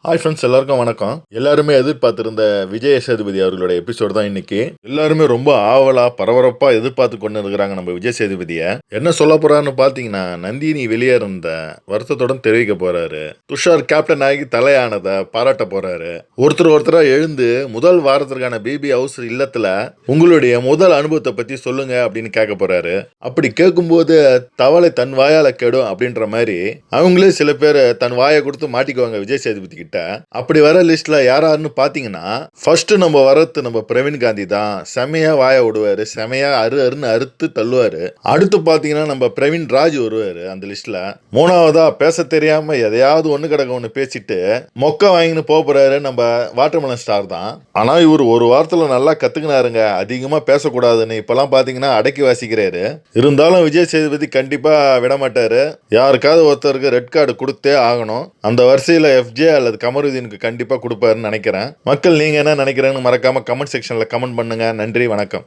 Hi friends, எல்லாருக்கும் வணக்கம். எல்லாருமே எதிர்பார்த்திருந்த விஜய் சேதுபதி அவர்களோட எபிசோடு தான் இன்னைக்கு. எல்லாருமே ரொம்ப ஆவலா பரபரப்பா எதிர்பார்த்து கொண்டு இருக்கிறாங்க நம்ம விஜய் சேதுபதிய. என்ன சொல்ல போறாருன்னு பாத்தீங்கன்னா, நந்தினி வெளியேறந்த வருத்தத்துடன் தெரிவிக்க போறாரு. துஷார் கேப்டன் ஆகி தலையானதை பாராட்ட போறாரு. ஒருத்தரா எழுந்து முதல் வாரத்திற்கான பிபி ஹவுஸ் இல்லத்துல உங்களுடைய முதல் அனுபவத்தை பத்தி சொல்லுங்க அப்படின்னு கேட்க போறாரு. அப்படி கேட்கும்போது தவளை தன் வாயால கெடும் அப்படின்ற மாதிரி அவங்களே சில பேர் தன் வாயை கொடுத்து மாட்டிக்குவாங்க விஜய் சேதுபதி கிட்ட. அப்படி வர லிஸ்ட்ல யாராருன்னு பாத்தீங்கன்னா, ஃபர்ஸ்ட் நம்ம வரது நம்ம பிரவீன் காந்தி தான். செமையா வாய விடுவாரு, செமையா அருன்னு அறுத்து தள்ளுவாரு. அடுத்து பாத்தீங்கன்னா நம்ம பிரவீன் ராஜ் வருவாரு அந்த லிஸ்ட்ல. மூணாவதா பேச தெரியாம எதையாவது ஒண்ணு கிடக்க ஒண்ணு பேசிட்டு மொக்க வாங்கின்னு போறாரு நம்ம வாட்டர்மெலன் ஸ்டார் தான். ஆனா இவர் ஒரு வாரத்துல நல்லா கத்துக்கினாருங்க, அதிகமா பேசக்கூடாதுன்னு. இப்பெல்லாம் பாத்தீங்கன்னா அடக்கி வாசிக்கிறாரு. இருந்தாலும் விஜய் சேதுபதி கண்டிப்பா விட மாட்டாரு. யாருக்காவது ஒருத்தருக்கு ரெட் கார்டு கொடுத்தே ஆகணும். அந்த வரிசையில எஃப்ஜே அல்லது கமருதீனுக்கு கண்டிப்பா கொடுப்பாருன்னு நினைக்கிறேன். மக்கள் நீங்க என்ன நினைக்கிறேன்னு மறக்காம கமெண்ட் செக்ஷன்ல கமெண்ட் பண்ணுங்க. நன்றி, வணக்கம்.